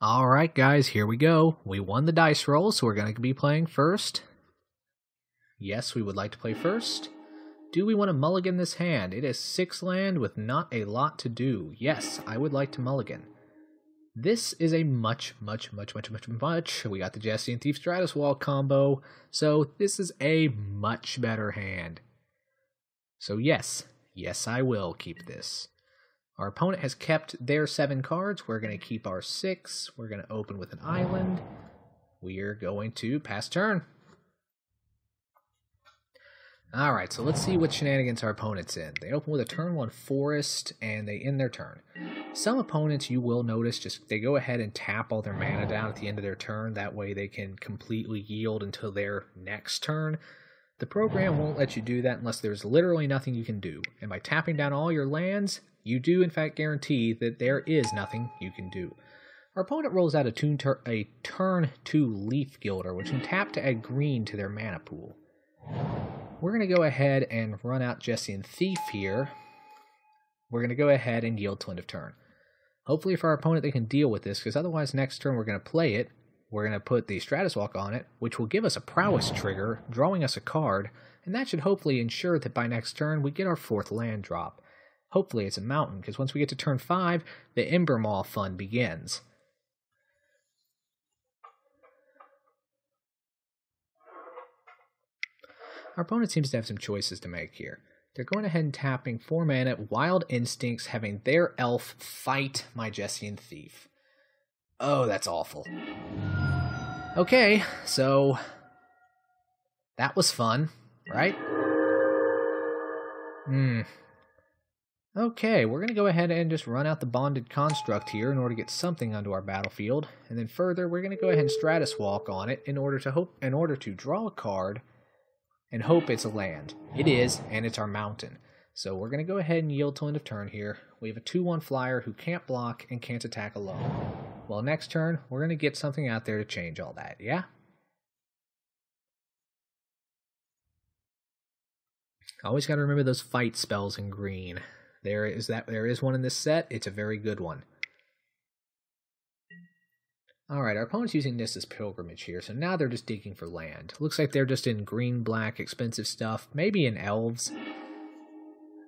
Alright guys, here we go. We won the dice roll, so we're going to be playing first. Yes, we would like to play first. Do we want to mulligan this hand? It is 6 land with not a lot to do. Yes, I would like to mulligan. This is a much. We got the Jesse and Thief Stratus Wall combo, so this is a much better hand. So yes, I will keep this. Our opponent has kept their 7 cards. We're going to keep our 6. We're going to open with an island. We are going to pass turn. Alright, so let's see what shenanigans our opponent's in. They open with a turn 1 forest, and they end their turn. Some opponents, you will notice, they go ahead and tap all their mana down at the end of their turn. That way they can completely yield until their next turn. The program won't let you do that unless there's literally nothing you can do. And by tapping down all your lands, you do in fact guarantee that there is nothing you can do. Our opponent rolls out a turn 2 Leaf Gilder, which can tap to add green to their mana pool. We're going to go ahead and run out Jesse and Thief here. We're going to go ahead and yield till end of turn. Hopefully for our opponent they can deal with this, because otherwise next turn we're going to play it. We're going to put the Stratus Walk on it, which will give us a Prowess trigger, drawing us a card, and that should hopefully ensure that by next turn we get our 4th land drop. Hopefully it's a mountain, because once we get to turn 5, the Ember Maw fun begins. Our opponent seems to have some choices to make here. They're going ahead and tapping 4 mana, Wild Instincts, having their elf fight my Jesse and Thief. Oh, that's awful. Okay, so that was fun, right? Okay, we're going to go ahead and just run out the Bonded Construct here in order to get something onto our battlefield. And then further, we're going to go ahead and Stratus Walk on it in order to draw a card and hope it's a land. It is, and it's our mountain. So we're going to go ahead and yield till end of turn here. We have a 2/1 flyer who can't block and can't attack alone. Well, next turn, we're going to get something out there to change all that, yeah? Always got to remember those fight spells in green. There is one in this set. It's a very good one. Alright, our opponent's using this as Pilgrimage here, so now they're just digging for land. Looks like they're just in green, black, expensive stuff, maybe in elves.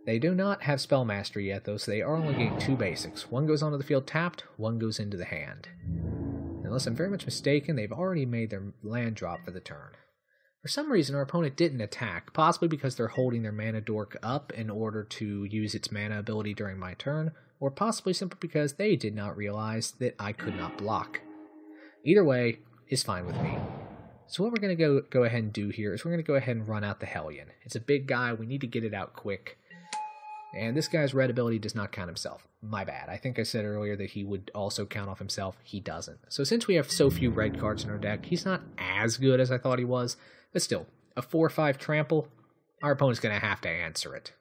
They do not have Spell Mastery yet, though, so they are only getting 2 basics. One goes onto the field tapped, one goes into the hand. Unless I'm very much mistaken, they've already made their land drop for the turn. For some reason, our opponent didn't attack, possibly because they're holding their mana dork up in order to use its mana ability during my turn, or possibly simply because they did not realize that I could not block. Either way is fine with me. So what we're going to go ahead and do here is we're going to go ahead and run out the Hellion. It's a big guy, we need to get it out quick. And this guy's red ability does not count himself. My bad. I think I said earlier that he would also count off himself. He doesn't. So since we have so few red cards in our deck, he's not as good as I thought he was. But still, a 4/5 trample, our opponent's going to have to answer it.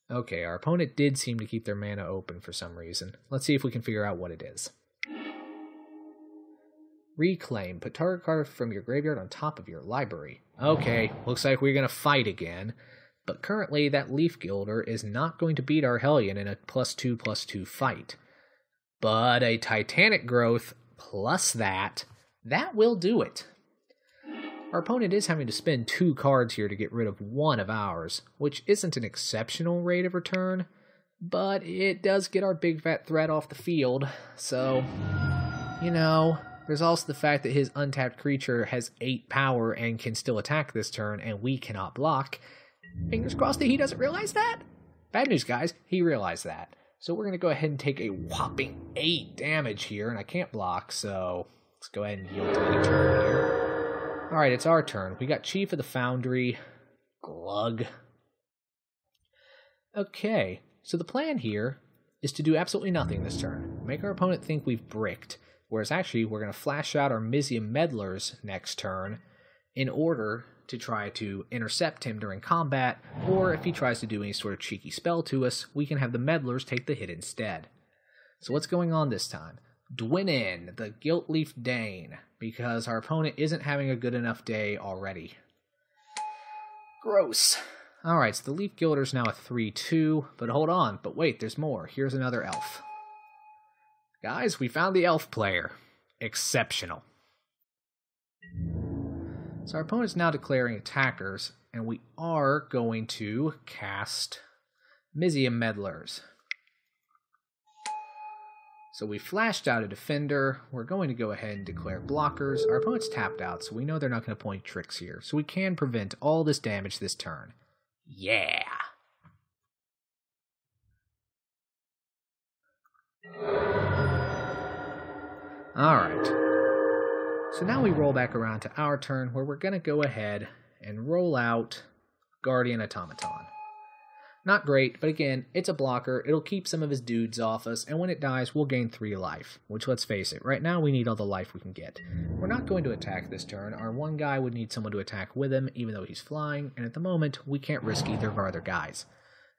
Okay, our opponent did seem to keep their mana open for some reason. Let's see if we can figure out what it is. Reclaim. Put target card from your graveyard on top of your library. Okay, looks like we're going to fight again. But currently, that Leaf Gilder is not going to beat our Hellion in a +2/+2 fight. But a Titanic Growth plus that will do it. Our opponent is having to spend 2 cards here to get rid of 1 of ours, which isn't an exceptional rate of return, but it does get our big fat threat off the field, so, you know, there's also the fact that his untapped creature has 8 power and can still attack this turn, and we cannot block. Fingers crossed that he doesn't realize that. Bad news, guys, he realized that. So we're going to go ahead and take a whopping 8 damage here, and I can't block, so let's go ahead and yield to the turn here. Alright, it's our turn. We got Chief of the Foundry. Glug. Okay, so the plan here is to do absolutely nothing this turn. Make our opponent think we've bricked, whereas actually we're going to flash out our Mizium Meddlers next turn in order to try to intercept him during combat, or if he tries to do any sort of cheeky spell to us, we can have the Meddlers take the hit instead. So what's going on this time? Dwynen, the Gilt-Leaf Dane, because our opponent isn't having a good enough day already. Gross. Alright, so the Leaf Gilder's now a 3/2, but hold on, but wait, there's more. Here's another elf. Guys, we found the elf player. Exceptional. So our opponent's now declaring attackers, and we are going to cast Mizium Meddlers. So we flashed out a defender. We're going to go ahead and declare blockers. Our opponent's tapped out, so we know they're not going to play tricks here. So we can prevent all this damage this turn. Yeah! Alright. So now we roll back around to our turn, where we're going to go ahead and roll out Guardian Automaton. Not great, but again, it's a blocker. It'll keep some of his dudes off us, and when it dies, we'll gain 3 life. Which, let's face it, right now we need all the life we can get. We're not going to attack this turn. Our one guy would need someone to attack with him, even though he's flying, and at the moment, we can't risk either of our other guys.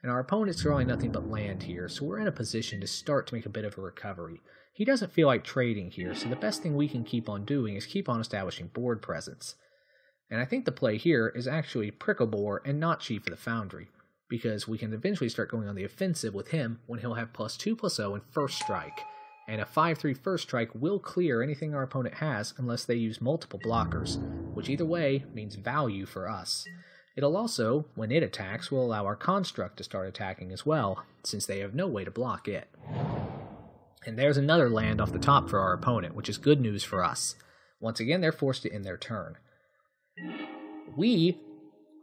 And our opponent's drawing nothing but land here, so we're in a position to start to make a bit of a recovery. He doesn't feel like trading here, so the best thing we can keep on doing is keep on establishing board presence. And I think the play here is actually Pricklebore and not Chief of the Foundry, because we can eventually start going on the offensive with him when he'll have +2/+0 in first strike. And a 5/3 first strike will clear anything our opponent has unless they use multiple blockers, which either way means value for us. It'll also, when it attacks, will allow our construct to start attacking as well, since they have no way to block it. And there's another land off the top for our opponent, which is good news for us. Once again, they're forced to end their turn.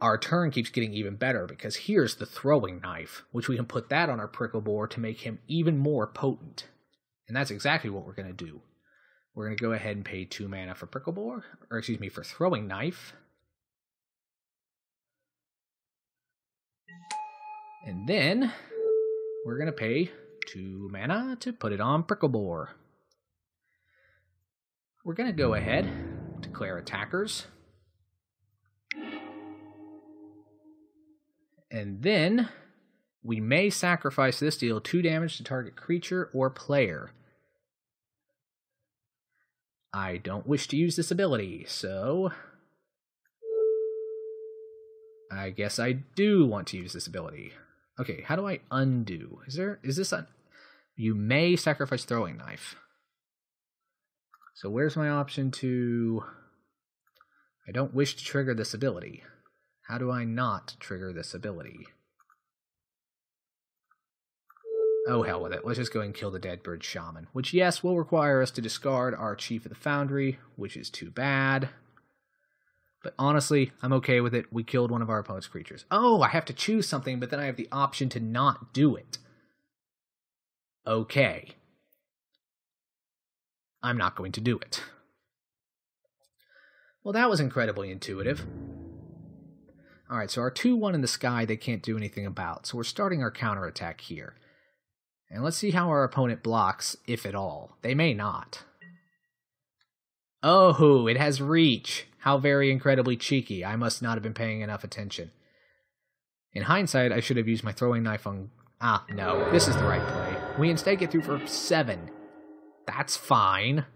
Our turn keeps getting even better, because here's the throwing knife, which we can put that on our Pricklebore to make him even more potent. And that's exactly what we're going to do. We're going to go ahead and pay 2 mana for Pricklebore, or excuse me, for throwing knife. And then we're going to pay 2 mana to put it on Pricklebore. We're going to go ahead, declare attackers. And then we may sacrifice this to deal 2 damage to target creature or player. I don't wish to use this ability, so I guess I do want to use this ability. Okay, how do I undo? Is this a... You may sacrifice throwing knife. So where's my option to... I don't wish to trigger this ability. How do I not trigger this ability? Oh, hell with it. Let's just go and kill the Deadbird Shaman. Which, yes, will require us to discard our Chief of the Foundry, which is too bad. But honestly, I'm okay with it. We killed one of our opponent's creatures. Oh, I have to choose something, but then I have the option to not do it. Okay. I'm not going to do it. Well, that was incredibly intuitive. Alright, so our 2/1 in the sky they can't do anything about, so we're starting our counterattack here. And let's see how our opponent blocks, if at all. They may not. Oh, it has reach! How very incredibly cheeky. I must not have been paying enough attention. In hindsight, I should have used my throwing knife on... Ah, no, this is the right play. We instead get through for 7. That's fine.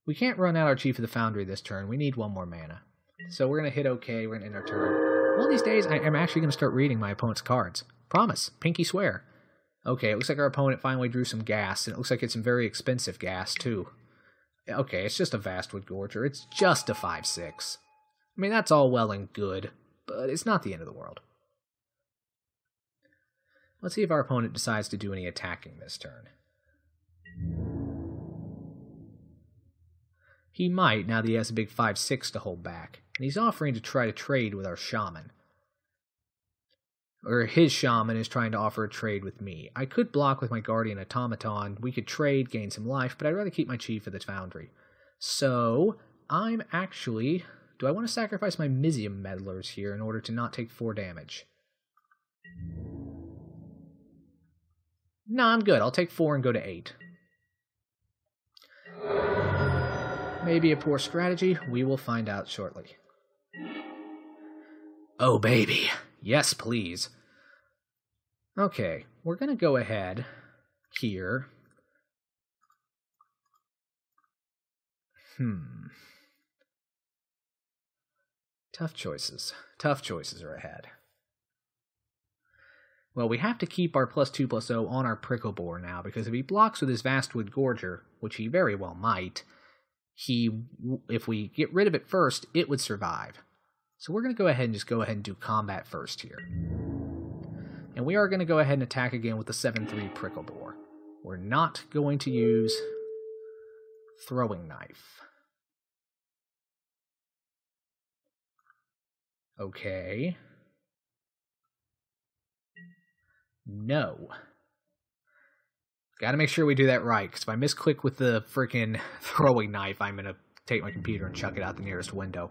We can't run out our Chief of the Foundry this turn. We need 1 more mana. So we're going to hit OK, we're going to end our turn. One of these days, I am actually going to start reading my opponent's cards. Promise. Pinky swear. Okay, it looks like our opponent finally drew some gas, and it looks like it's some very expensive gas, too. Okay, it's just a Vastwood Gorger. It's just a 5/6. I mean, that's all well and good, but it's not the end of the world. Let's see if our opponent decides to do any attacking this turn. He might, now that he has a big 5/6 to hold back. And he's offering to try to trade with our shaman. Or his shaman is trying to offer a trade with me. I could block with my Guardian Automaton. We could trade, gain some life, but I'd rather keep my Chief of the Foundry. So, I'm actually... Do I want to sacrifice my Mizium Meddlers here in order to not take 4 damage? No, I'm good. I'll take 4 and go to 8. Maybe a poor strategy. We will find out shortly. Oh, baby. Yes, please. Okay, we're going to go ahead here. Tough choices. Tough choices are ahead. Well, we have to keep our +2/+0 on our prickle boar now, because if he blocks with his Vastwood Gorger, which he very well might, if we get rid of it first, it would survive. So we're going to go ahead and do combat first here. And we are going to go ahead and attack again with the 7/3 prickle boar. We're not going to use throwing knife. Okay. No. Gotta make sure we do that right, because if I misclick with the freaking throwing knife, I'm gonna take my computer and chuck it out the nearest window.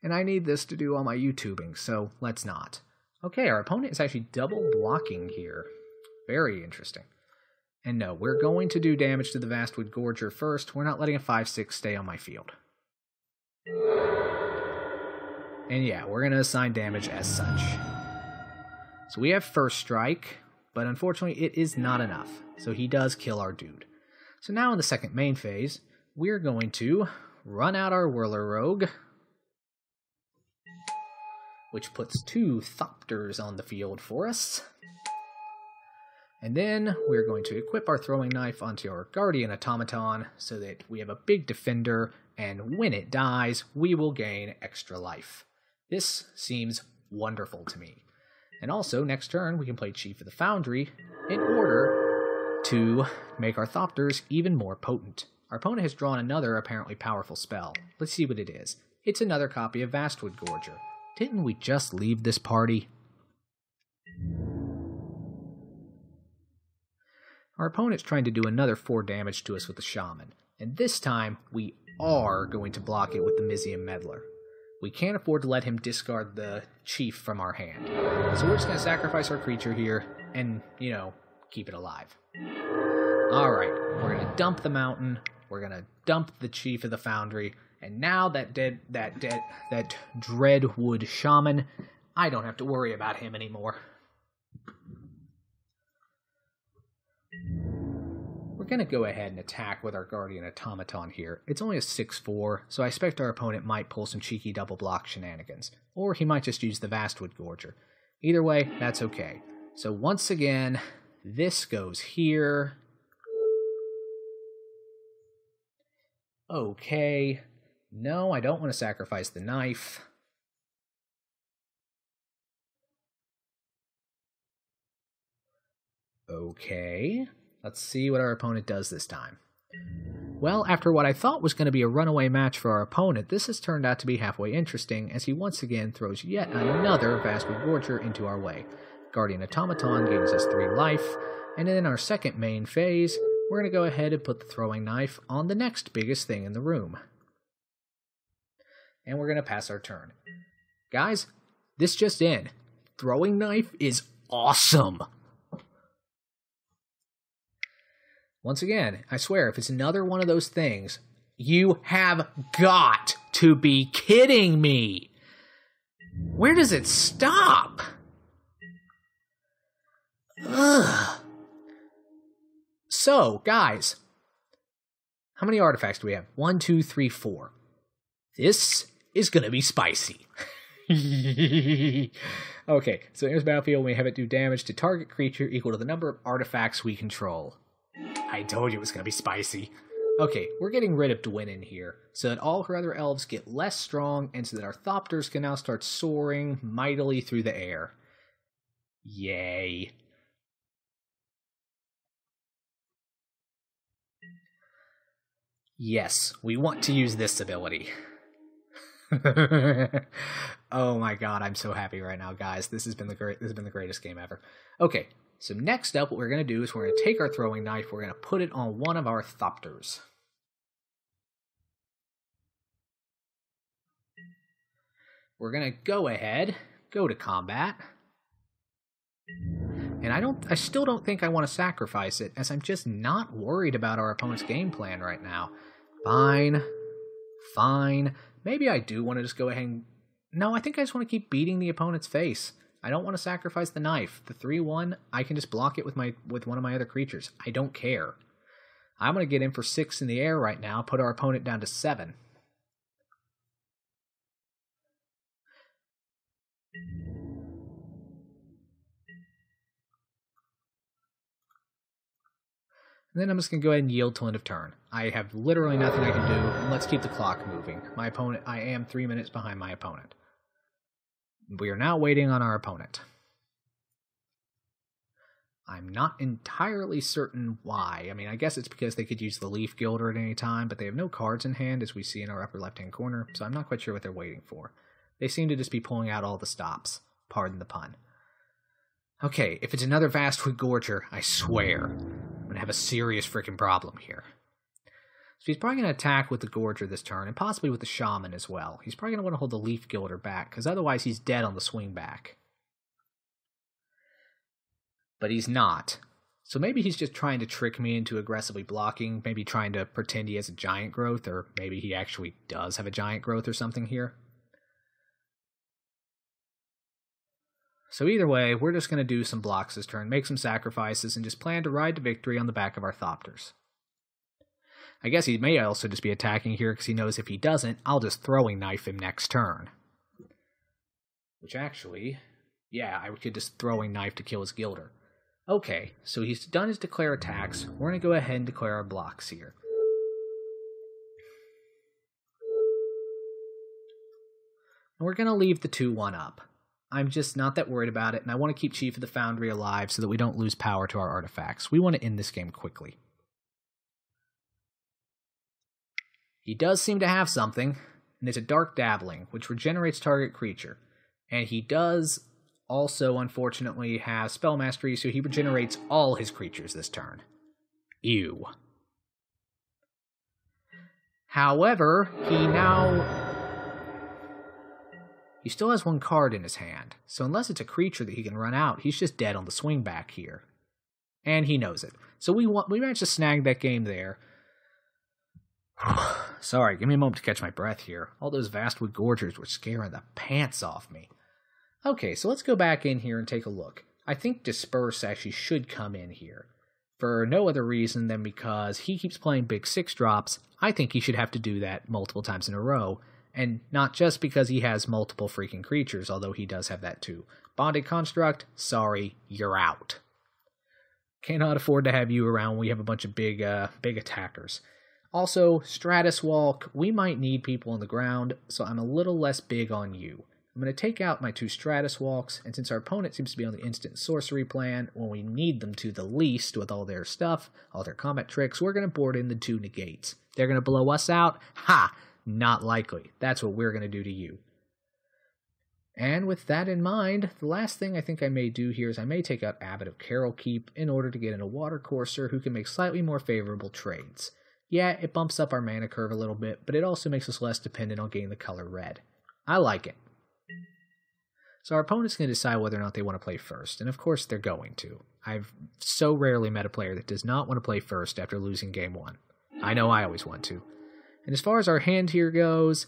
And I need this to do all my YouTubing, so let's not. Okay, our opponent is actually double blocking here. Very interesting. And no, we're going to do damage to the Vastwood Gorger first. We're not letting a 5/6 stay on my field. And yeah, we're going to assign damage as such. So we have first strike, but unfortunately it is not enough. So he does kill our dude. So now in the second main phase, we're going to run out our Whirler Rogue, which puts 2 Thopters on the field for us. And then we're going to equip our throwing knife onto our Guardian Automaton so that we have a big defender, and when it dies, we will gain extra life. This seems wonderful to me. And also, next turn, we can play Chief of the Foundry in order to make our Thopters even more potent. Our opponent has drawn another apparently powerful spell. Let's see what it is. It's another copy of Vastwood Gorger. Didn't we just leave this party? Our opponent's trying to do another 4 damage to us with the Shaman, and this time we are going to block it with the Mizium Meddler. We can't afford to let him discard the Chief from our hand, so we're just going to sacrifice our creature here and, you know, keep it alive. Alright, we're going to dump the Mountain, we're going to dump the Chief of the Foundry, and now that Dreadwood Shaman, I don't have to worry about him anymore. We're going to go ahead and attack with our Guardian Automaton here. It's only a 6/4, so I expect our opponent might pull some cheeky double block shenanigans. Or he might just use the Vastwood Gorger. Either way, that's okay. So once again, this goes here. Okay. No, I don't want to sacrifice the knife. Okay. Let's see what our opponent does this time. Well, after what I thought was going to be a runaway match for our opponent, this has turned out to be halfway interesting, as he once again throws yet another Vastwood Gorger into our way. Guardian Automaton gives us 3 life, and in our second main phase, we're going to go ahead and put the throwing knife on the next biggest thing in the room. And we're going to pass our turn. Guys, this just in. Throwing knife is awesome! Once again, I swear, if it's another one of those things, you have got to be kidding me! Where does it stop? Ugh. So, guys, how many artifacts do we have? 1, 2, 3, 4. This is gonna be spicy. Okay, so here's Battlefield. We have it do damage to target creature equal to the number of artifacts we control. I told you it was going to be spicy. Okay, we're getting rid of Dwynnin here, so that all her other elves get less strong, and so that our Thopters can now start soaring mightily through the air. Yay. Yes, we want to use this ability. Oh my god, I'm so happy right now, guys. This has been the greatest game ever. Okay. So next up, what we're going to do is we're going to take our throwing knife, we're going to put it on one of our Thopters. We're going to go ahead, go to combat. And I still don't think I want to sacrifice it, as I'm just not worried about our opponent's game plan right now. Fine. Fine. Maybe I do want to just go ahead and... No, I think I just want to keep beating the opponent's face. I don't want to sacrifice the knife. The 3/1, I can just block it with one of my other creatures. I don't care. I'm going to get in for 6 in the air right now, put our opponent down to 7. And then I'm just going to go ahead and yield till end of turn. I have literally nothing I can do, and let's keep the clock moving. My opponent, I am 3 minutes behind my opponent. We are now waiting on our opponent. I'm not entirely certain why. I mean, I guess it's because they could use the Leaf Gilder at any time, but they have no cards in hand, as we see in our upper left-hand corner, so I'm not quite sure what they're waiting for. They seem to just be pulling out all the stops. Pardon the pun. Okay, if it's another Vastwood Gorger, I swear, I'm going to have a serious freaking problem here. So he's probably going to attack with the Gorger this turn, and possibly with the Shaman as well. He's probably going to want to hold the Leaf Gilder back, because otherwise he's dead on the swing back. But he's not. So maybe he's just trying to trick me into aggressively blocking, maybe trying to pretend he has a giant growth, or maybe he actually does have a giant growth or something here. So either way, we're just going to do some blocks this turn, make some sacrifices, and just plan to ride to victory on the back of our Thopters. I guess he may also just be attacking here because he knows if he doesn't, I'll just throwing knife him next turn. Which actually, yeah, I could just throwing knife to kill his Gilder. Okay, so he's done his declare attacks. We're going to go ahead and declare our blocks here. And we're going to leave the 2-1 up. I'm just not that worried about it, and I want to keep Chief of the Foundry alive so that we don't lose power to our artifacts. We want to end this game quickly. He does seem to have something, and it's a Dark Dabbling, which regenerates target creature. And he does also, unfortunately, have Spell Mastery, so he regenerates all his creatures this turn. Ew. However, he still has one card in his hand, so unless it's a creature that he can run out, he's just dead on the swing back here. And he knows it. So we managed to snag that game there. Sorry, give me a moment to catch my breath here. All those Vastwood Gorgers were scaring the pants off me. Okay, so let's go back in here and take a look. I think Disperse actually should come in here. For no other reason than because he keeps playing big 6-drops, I think he should have to do that multiple times in a row. And not just because he has multiple freaking creatures, although he does have that too. Bonded Construct, sorry, you're out. Cannot afford to have you around when we have a bunch of big attackers. Also, Stratus Walk, we might need people on the ground, so I'm a little less big on you. I'm going to take out my 2 Stratus Walks, and since our opponent seems to be on the instant sorcery plan, when we need them to the least with all their stuff, all their combat tricks, we're going to board in the 2 negates. They're going to blow us out? Ha! Not likely. That's what we're going to do to you. And with that in mind, the last thing I think I may do here is I may take out Abbot of Carol Keep in order to get in a Watercourser who can make slightly more favorable trades. Yeah, it bumps up our mana curve a little bit, but it also makes us less dependent on getting the color red. I like it. So our opponent's going to decide whether or not they want to play first, and of course they're going to. I've so rarely met a player that does not want to play first after losing game 1. I know I always want to. And as far as our hand here goes,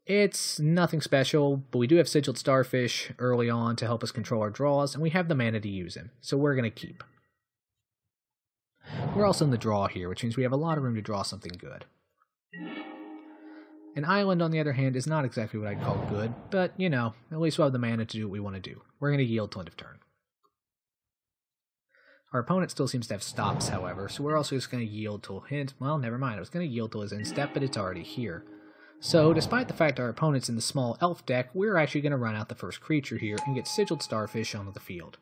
it's nothing special, but we do have Sigiled Starfish early on to help us control our draws, and we have the mana to use him, so we're going to keep. We're also in the draw here, which means we have a lot of room to draw something good. An island, on the other hand, is not exactly what I'd call good, but, you know, at least we'll have the mana to do what we want to do. We're going to yield till end of turn. Our opponent still seems to have stops, however, so we're also just going to yield till hint. Well, never mind, I was going to yield till his end step, but it's already here. So, despite the fact our opponent's in the small elf deck, we're actually going to run out the first creature here and get Sigiled Starfish onto the field.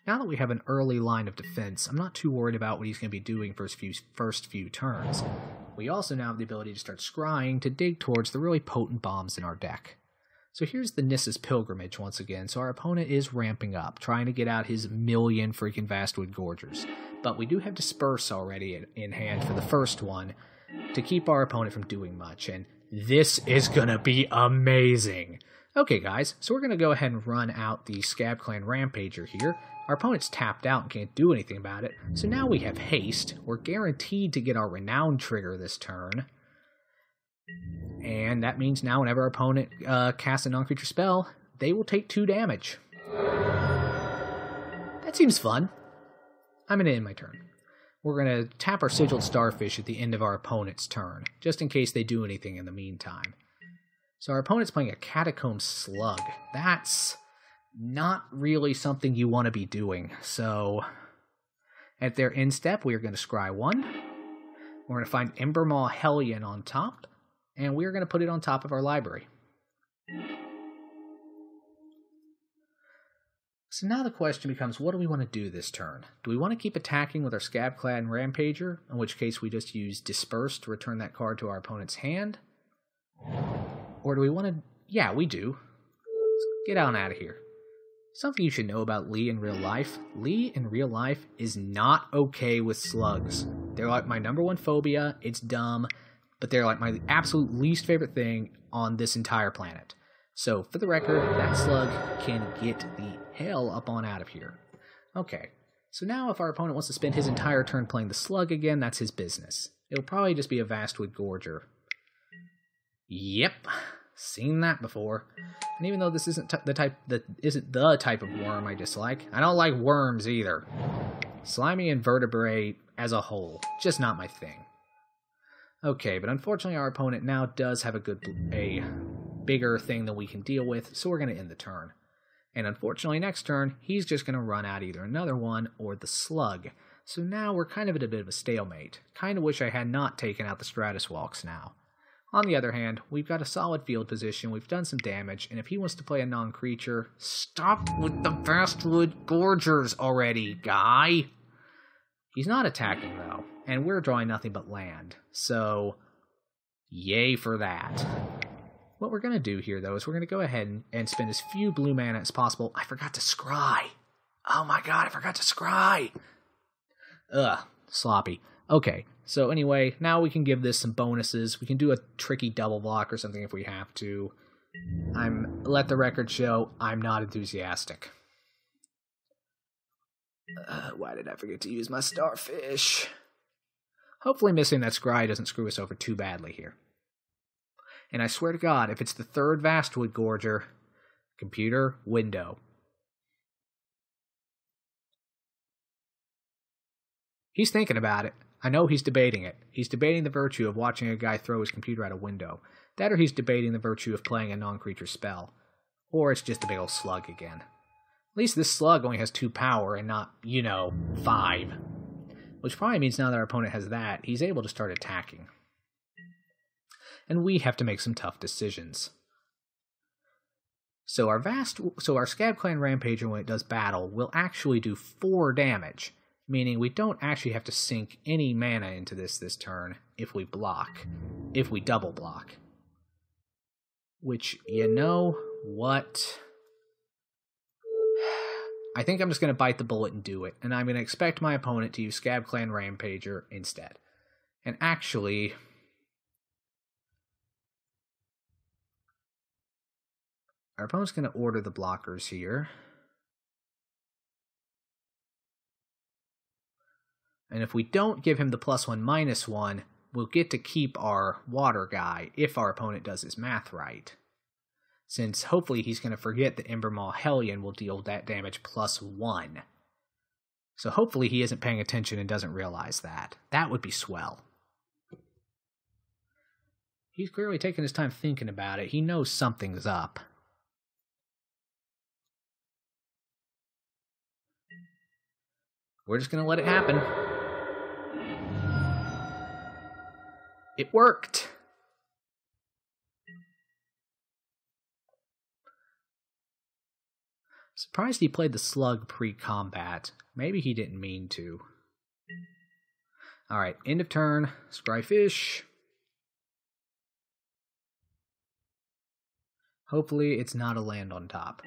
Now that we have an early line of defense, I'm not too worried about what he's going to be doing for his first few turns. We also now have the ability to start scrying to dig towards the really potent bombs in our deck. So here's the Nissa's Pilgrimage once again, so our opponent is ramping up, trying to get out his million freaking Vastwood Gorgers. But we do have Disperse already in hand for the first one to keep our opponent from doing much, and this is gonna be amazing! Okay guys, so we're gonna go ahead and run out the Scab Clan Rampager here. Our opponent's tapped out and can't do anything about it, so now we have haste. We're guaranteed to get our Renown trigger this turn. And that means now whenever our opponent casts a non-creature spell, they will take 2 damage. That seems fun. I'm going to end my turn. We're going to tap our Sigiled Starfish at the end of our opponent's turn, just in case they do anything in the meantime. So our opponent's playing a Catacomb Slug. That's not really something you want to be doing, so... At their end step, we are going to scry 1. We're going to find Embermaw Hellion on top, and we are going to put it on top of our library. So now the question becomes, what do we want to do this turn? Do we want to keep attacking with our Scab-clad and Rampager, in which case we just use Disperse to return that card to our opponent's hand? Or do we want to... Yeah, we do. Let's get on out of here. Something you should know about Lee in real life. Lee in real life is not okay with slugs. They're like my #1 phobia. It's dumb, but they're like my absolute least favorite thing on this entire planet. So, for the record, that slug can get the hell up on out of here. Okay, so now if our opponent wants to spend his entire turn playing the slug again, that's his business. It'll probably just be a Vastwood Gorger. Yep, seen that before. And even though this isn't the type of worm I dislike, I don't like worms either. Slimy invertebrate as a whole, just not my thing. Okay, but unfortunately our opponent now does have a bigger thing than we can deal with, so we're going to end the turn. And unfortunately next turn, he's just going to run out either another one or the slug. So now we're kind of at a bit of a stalemate. Kind of wish I had not taken out the Stratus Walks now. On the other hand, we've got a solid field position, we've done some damage, and if he wants to play a non-creature, stop with the Vastwood Gorgers already, guy! He's not attacking though, and we're drawing nothing but land, so yay for that. What we're going to do here, though, is we're going to go ahead and spend as few blue mana as possible. I forgot to scry. Oh my god, I forgot to scry. Ugh, sloppy. Okay, so anyway, now we can give this some bonuses. We can do a tricky double block or something if we have to. Let the record show, I'm not enthusiastic. Why did I forget to use my starfish? Hopefully missing that scry doesn't screw us over too badly here. And I swear to God, if it's the third Vastwood Gorger, computer, window. He's thinking about it. I know he's debating it. He's debating the virtue of watching a guy throw his computer out a window. That or he's debating the virtue of playing a non-creature spell. Or it's just a big old slug again. At least this slug only has 2 power and not, 5. Which probably means now that our opponent has that, he's able to start attacking. And we have to make some tough decisions. So our Scab-Clan Rampager, when it does battle, will actually do 4 damage, meaning we don't actually have to sink any mana into this turn if we double block. Which, you know what? I think I'm just going to bite the bullet and do it, and I'm going to expect my opponent to use Scab-Clan Rampager instead. And actually... our opponent's going to order the blockers here. And if we don't give him the +1/-1, we'll get to keep our water guy if our opponent does his math right. Since hopefully he's going to forget that Embermaw Hellion will deal that damage +1. So hopefully he isn't paying attention and doesn't realize that. That would be swell. He's clearly taking his time thinking about it. He knows something's up. We're just going to let it happen. It worked! Surprised he played the slug pre-combat. Maybe he didn't mean to. Alright, end of turn. Scry fish. Hopefully it's not a land on top.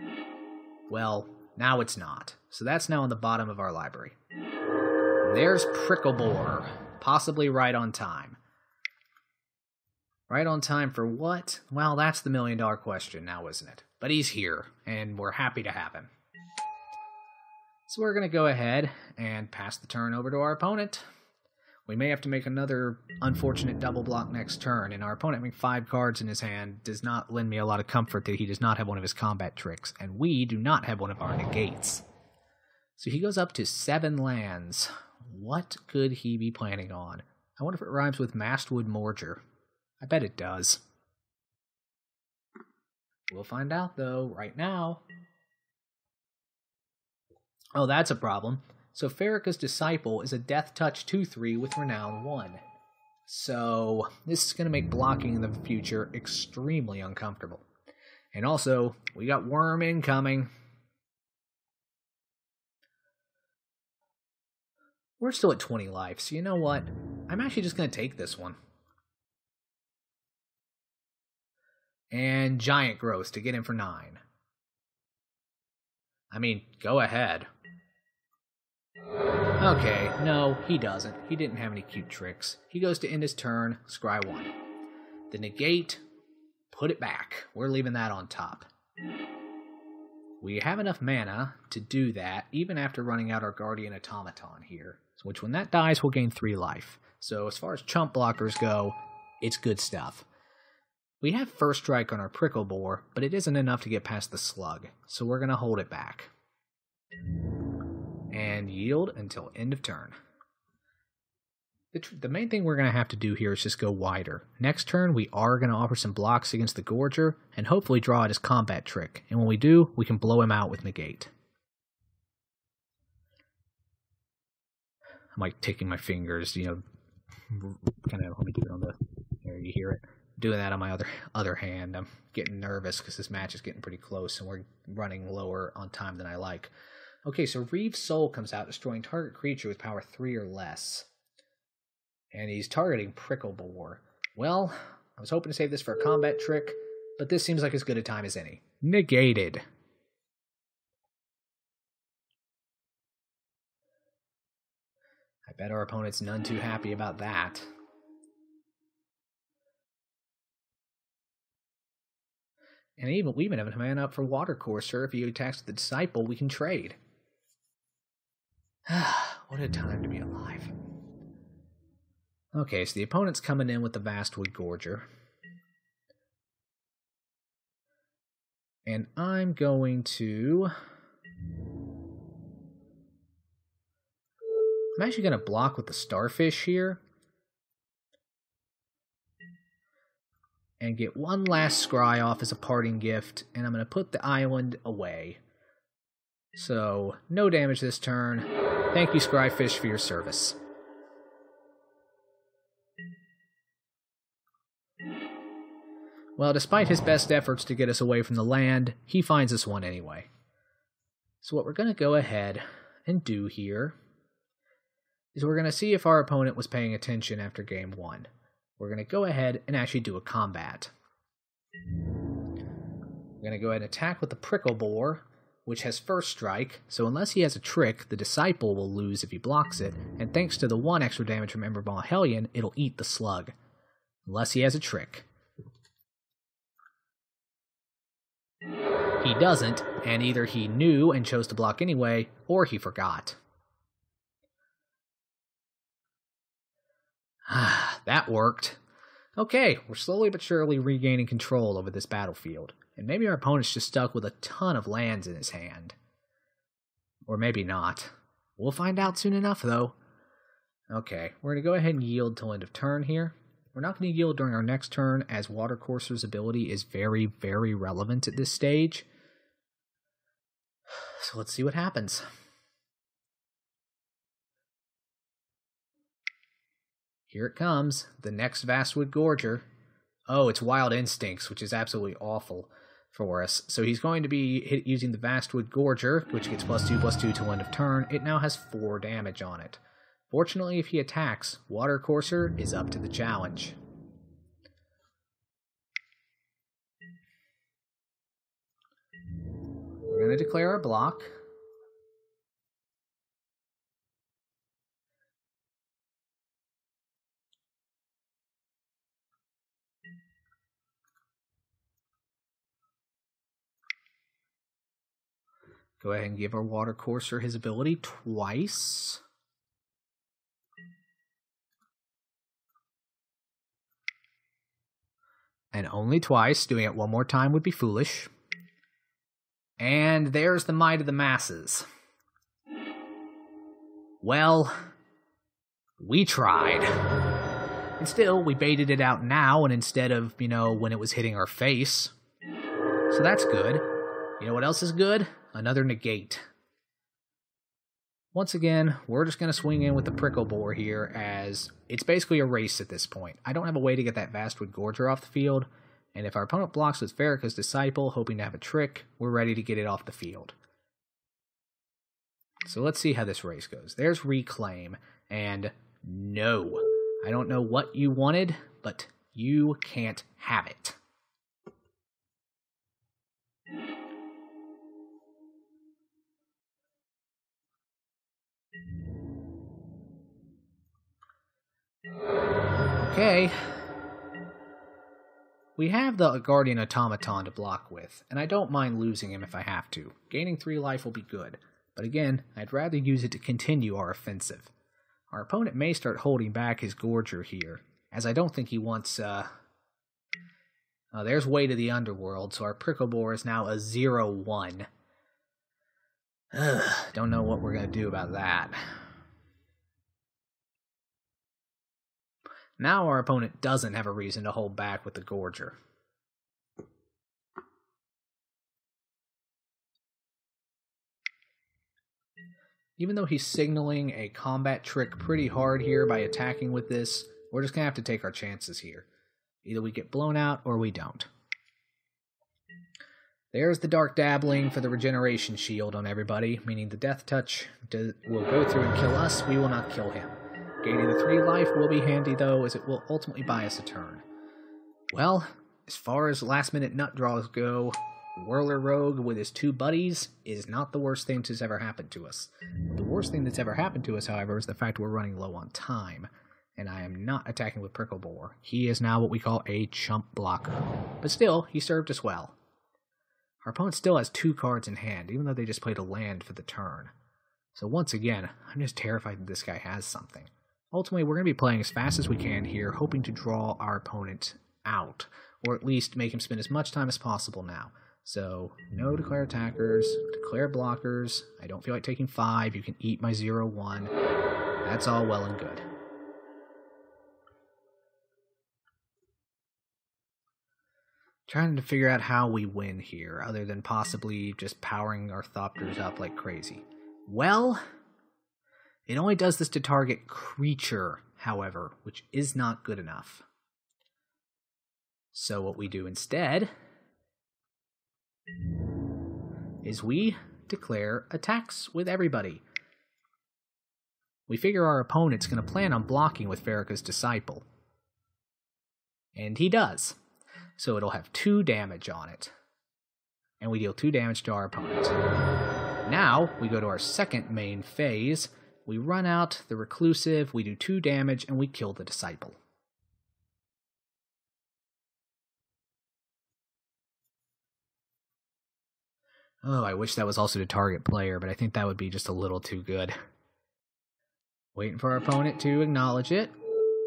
Well, now it's not. So that's now on the bottom of our library. There's Pricklebore. Possibly right on time. Right on time for what? Well, that's the million-dollar question now, isn't it? But he's here, and we're happy to have him. So we're going to go ahead and pass the turn over to our opponent. We may have to make another unfortunate double block next turn, and our opponent having 5 cards in his hand does not lend me a lot of comfort that he does not have one of his combat tricks, and we do not have one of our negates. So he goes up to 7 lands. What could he be planning on? I wonder if it rhymes with Vastwood Gorger. I bet it does. We'll find out, though, right now. Oh, that's a problem. So Farrakha's Disciple is a Death Touch 2/3 with Renown 1. So this is going to make blocking in the future extremely uncomfortable. And also, we got Worm incoming. We're still at 20 life, so you know what? I'm actually just going to take this one. And Giant Growth to get him for 9. I mean, go ahead. Okay, no, he doesn't. He didn't have any cute tricks. He goes to end his turn, scry 1. The negate, put it back. We're leaving that on top. We have enough mana to do that, even after running out our Guardian Automaton here. Which, when that dies, we'll gain 3 life. So, as far as chump blockers go, it's good stuff. We have First Strike on our Prickle Boar, but it isn't enough to get past the Slug, so we're going to hold it back. And yield until end of turn. The main thing we're going to have to do here is just go wider. Next turn, we are going to offer some blocks against the Gorger, and hopefully draw out his combat trick. And when we do, we can blow him out with Negate. I'm like ticking my fingers, you know, kind of, let me do it on the, there you hear it. Doing that on my other hand. I'm getting nervous because this match is getting pretty close and we're running lower on time than I like. Okay, so Reeve's Soul comes out, destroying target creature with power 3 or less. And he's targeting Prickle Boar. Well, I was hoping to save this for a combat trick, but this seems like as good a time as any. Negated. I bet our opponent's none too happy about that. And we even have a man up for Water Courser. If he attacks the Disciple, we can trade. What a time to be alive. Okay, so the opponent's coming in with the Vastwood Gorger. And I'm going to... I'm actually going to block with the Starfish here. And get one last scry off as a parting gift. And I'm going to put the island away. So, no damage this turn. Thank you, Scryfish, for your service. Well, despite his best efforts to get us away from the land, he finds us one anyway. So what we're going to go ahead and do here is we're going to see if our opponent was paying attention after game 1. We're going to go ahead and actually do a combat. We're going to go ahead and attack with the Prickle Boar, which has First Strike, so unless he has a trick, the Disciple will lose if he blocks it, and thanks to the 1 extra damage from Emberball Hellion, it'll eat the Slug. Unless he has a trick. He doesn't, and either he knew and chose to block anyway, or he forgot. That worked. Okay, we're slowly but surely regaining control over this battlefield. And maybe our opponent's just stuck with a ton of lands in his hand. Or maybe not. We'll find out soon enough, though. Okay, we're going to go ahead and yield till end of turn here. We're not going to yield during our next turn, as Water Courser's ability is very, very relevant at this stage. So let's see what happens. Here it comes, the next Vastwood Gorger. Oh, it's Wild Instincts, which is absolutely awful for us. So he's going to be using the Vastwood Gorger, which gets +2/+2 till end of turn. It now has 4 damage on it. Fortunately, if he attacks, Water Courser is up to the challenge. We're going to declare our block. Go ahead and give our Water Courser his ability twice. And only twice. Doing it one more time would be foolish. And there's the Might of the Masses. Well, we tried. And still, we baited it out now, and instead of, when it was hitting our face. So that's good. You know what else is good? Another negate. Once again, we're just going to swing in with the Prickle Boar here, as it's basically a race at this point. I don't have a way to get that Vastwood Gorger off the field, and if our opponent blocks with Verika's Disciple, hoping to have a trick, we're ready to get it off the field. So let's see how this race goes. There's Reclaim, and no. I don't know what you wanted, but you can't have it. Okay. We have the Guardian Automaton to block with, and I don't mind losing him if I have to. Gaining 3 life will be good, but again, I'd rather use it to continue our offensive. Our opponent may start holding back his Gorger here, as I don't think he wants, there's Way to the Underworld, so our Prickle Boar is now a 0-1. Don't know what we're going to do about that. Now our opponent doesn't have a reason to hold back with the Gorger. Even though he's signaling a combat trick pretty hard here by attacking with this, we're just going to have to take our chances here. Either we get blown out or we don't. There's the Dark Dabbling for the regeneration shield on everybody, meaning the Death Touch will go through and kill us, we will not kill him. Gaining the 3 life will be handy though, as it will ultimately buy us a turn. Well, as far as last minute nut draws go, Whirler Rogue with his 2 buddies is not the worst thing that's ever happened to us. The worst thing that's ever happened to us, however, is the fact we're running low on time, and I am not attacking with Prickle Boar. He is now what we call a chump blocker, but still, he served us well. Our opponent still has 2 cards in hand, even though they just played a land for the turn. So once again, I'm just terrified that this guy has something. Ultimately, we're going to be playing as fast as we can here, hoping to draw our opponent out, or at least make him spend as much time as possible now. So, no declare attackers, declare blockers. I don't feel like taking 5. You can eat my 0-1. That's all well and good. Trying to figure out how we win here, other than possibly just powering our Thopters up like crazy. Well, it only does this to target creature, however, which is not good enough. So what we do instead is we declare attacks with everybody. We figure our opponent's going to plan on blocking with Verika's Disciple. And he does. So it'll have 2 damage on it. And we deal 2 damage to our opponent. Now, we go to our second main phase. We run out the Reclusive, we do 2 damage, and we kill the Disciple. Oh, I wish that was also to target player, but I think that would be just a little too good. Waiting for our opponent to acknowledge it.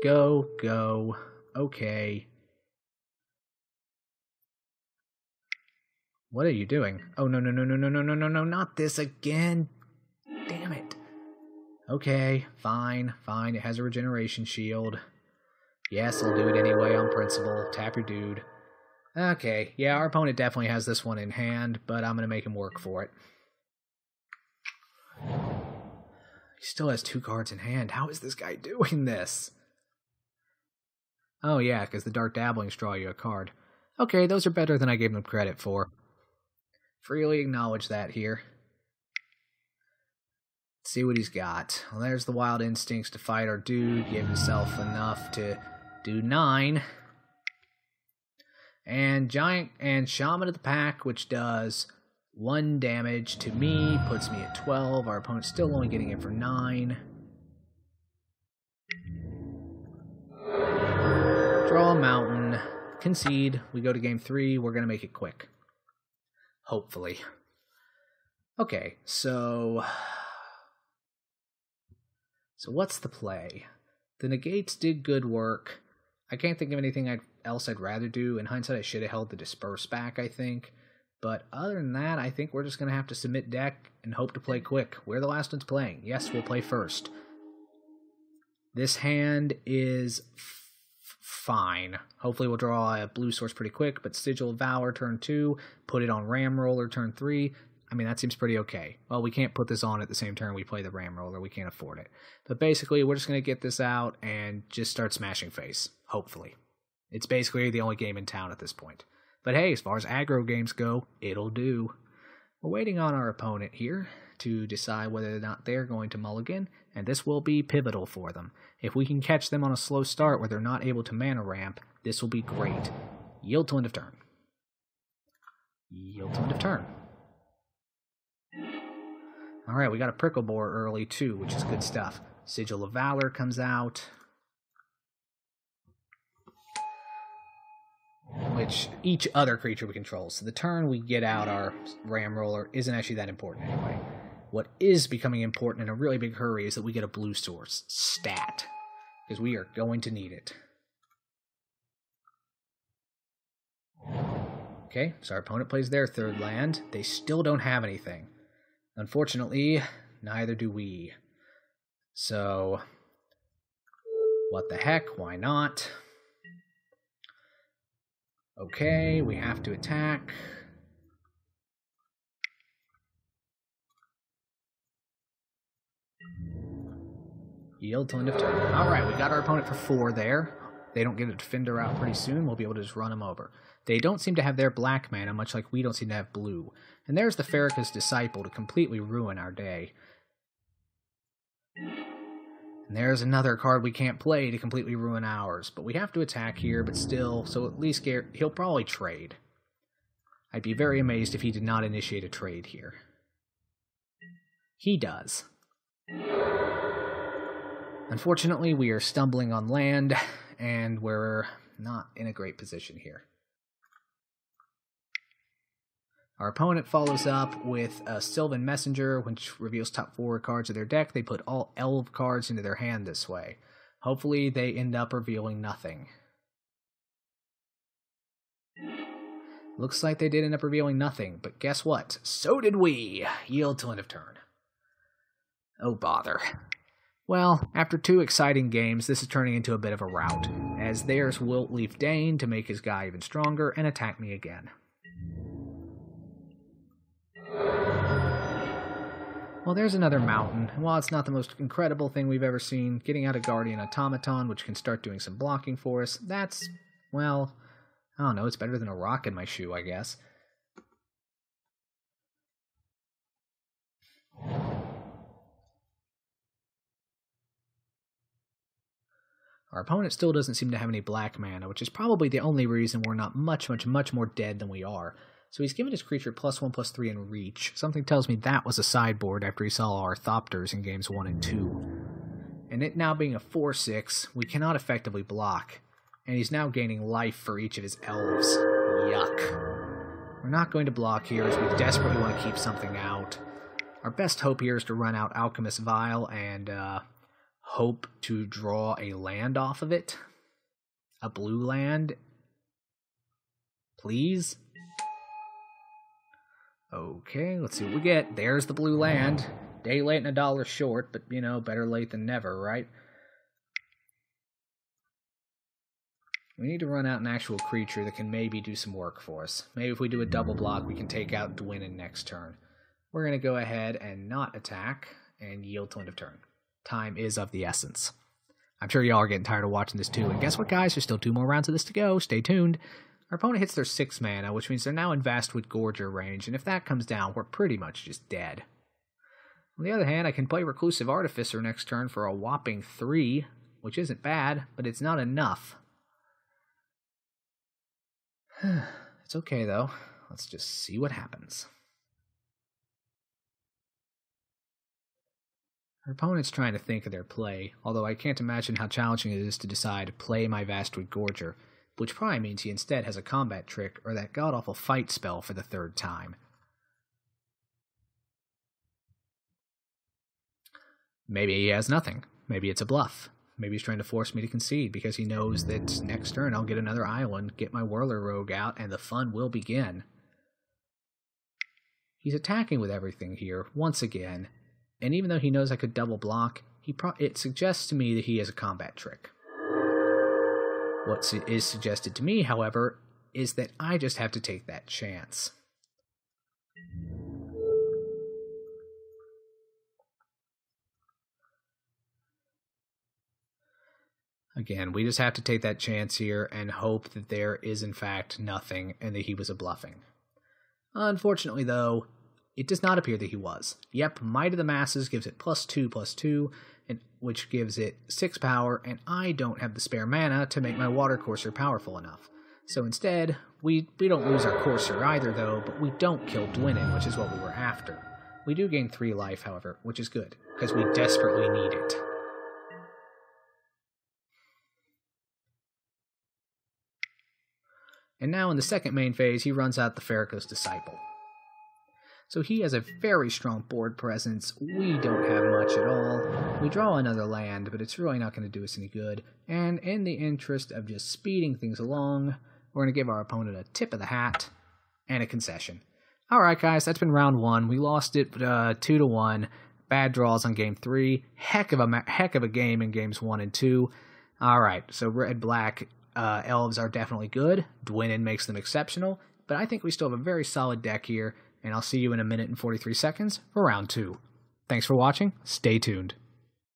Go, go, okay. What are you doing? Oh, no, no, no, no, no, no, no, no, no, not this again. Damn it. Okay, fine, fine. It has a regeneration shield. Yes, I'll do it anyway on principle. Tap your dude. Okay, yeah, our opponent definitely has this one in hand, but I'm going to make him work for it. He still has 2 cards in hand. How is this guy doing this? Oh yeah, because the Dark Dabblings draw you a card. Okay, those are better than I gave them credit for. Freely acknowledge that here. Let's see what he's got. Well, there's the Wild Instincts to fight our dude. Give himself enough to do 9. And Giant and Shaman of the Pack, which does 1 damage to me, puts me at 12. Our opponent's still only getting it for 9. Draw a mountain. Concede. We go to game 3. We're going to make it quick. Hopefully. Okay, so what's the play? The negates did good work. I can't think of anything else I'd rather do. In hindsight, I should have held the disperse back, I think. But other than that, I think we're just going to have to submit deck and hope to play quick. We're the last ones playing. Yes, we'll play first. This hand is fine. Hopefully we'll draw a blue source pretty quick, but Sigil of Valor turn 2, put it on Ram Roller turn 3. I mean, that seems pretty okay. Well, we can't put this on at the same turn we play the Ram Roller. We can't afford it. But basically, we're just going to get this out and just start smashing face, hopefully. It's basically the only game in town at this point. But hey, as far as aggro games go, it'll do. We're waiting on our opponent here to decide whether or not they're going to mulligan, and this will be pivotal for them. If we can catch them on a slow start where they're not able to mana ramp, this will be great. Yield to end of turn. Yield to end of turn. Alright, we got a Prickle Boar early too, which is good stuff. Sigil of Valor comes out, which each other creature we control. So the turn we get out our Ram Roller isn't actually that important anyway. What is becoming important in a really big hurry is that we get a blue source stat, because we are going to need it. Okay, so our opponent plays their third land. They still don't have anything. Unfortunately, neither do we. So, what the heck, why not? Okay, we have to attack. Yield to end of turn. Alright, we got our opponent for 4 there. They don't get a defender out pretty soon. We'll be able to just run them over. They don't seem to have their black mana, much like we don't seem to have blue. And there's the Farrakhan's Disciple to completely ruin our day. And there's another card we can't play to completely ruin ours. But we have to attack here, but still, so at least he'll probably trade. I'd be very amazed if he did not initiate a trade here. He does. Unfortunately, we are stumbling on land, and we're not in a great position here. Our opponent follows up with a Sylvan Messenger, which reveals top 4 cards of their deck. They put all Elf cards into their hand this way. Hopefully, they end up revealing nothing. Looks like they did end up revealing nothing, but guess what? So did we! Yield till end of turn. Oh, bother. Well, after 2 exciting games, this is turning into a bit of a rout, as there's Wiltleaf Dane to make his guy even stronger and attack me again. Well, there's another mountain, and while it's not the most incredible thing we've ever seen, getting out a Guardian Automaton, which can start doing some blocking for us, that's, well, I don't know, it's better than a rock in my shoe, I guess. Our opponent still doesn't seem to have any black mana, which is probably the only reason we're not much more dead than we are. So he's given his creature +1/+3 in reach. Something tells me that was a sideboard after he saw our Thopters in games 1 and 2. And it now being a 4/6, we cannot effectively block. And he's now gaining life for each of his elves. Yuck. We're not going to block here as we desperately want to keep something out. Our best hope here is to run out Alchemist Vial and hope to draw a land off of it. A blue land. Please? Okay, let's see what we get. There's the blue land. Day late and a dollar short, but, you know, better late than never, right? We need to run out an actual creature that can maybe do some work for us. Maybe if we do a double block, we can take out Dwynn next turn. We're going to go ahead and not attack and yield till end of turn. Time is of the essence. I'm sure y'all are getting tired of watching this too. And guess what, guys? There's still 2 more rounds of this to go. Stay tuned. Our opponent hits their 6 mana, which means they're now in Vastwood Gorger range, and if that comes down, we're pretty much just dead. On the other hand, I can play Reclusive Artificer next turn for a whopping 3, which isn't bad, but it's not enough. It's okay, though. Let's just see what happens. Our opponent's trying to think of their play, although I can't imagine how challenging it is to decide play my Vastwood Gorger, which probably means he instead has a combat trick or that god-awful fight spell for the 3rd time. Maybe he has nothing. Maybe it's a bluff. Maybe he's trying to force me to concede because he knows that next turn I'll get another island, get my Whirler Rogue out, and the fun will begin. He's attacking with everything here, once again, and even though he knows I could double block, it suggests to me that he has a combat trick. What is suggested to me, however, is that I just have to take that chance. Again, we just have to take that chance here and hope that there is in fact nothing and that he was a bluffing. Unfortunately, though, it does not appear that he was. Yep, Might of the Masses gives it +2/+2, which gives it 6 power, and I don't have the spare mana to make my water courser powerful enough. So instead, we don't lose our courser either, though, but we don't kill Dwynnin, which is what we were after. We do gain 3 life, however, which is good, because we desperately need it. And now in the second main phase, he runs out the Farrakhan's Disciple. So he has a very strong board presence. We don't have much at all. We draw another land, but it's really not going to do us any good. And in the interest of just speeding things along, we're going to give our opponent a tip of the hat and a concession. Alright guys, that's been round 1. We lost it 2-1. Bad draws on game 3. Heck of a game in games 1 and 2. Alright, so red-black elves are definitely good. Dwynnin makes them exceptional. But I think we still have a very solid deck here. And I'll see you in 1 minute and 43 seconds for round 2. Thanks for watching. Stay tuned.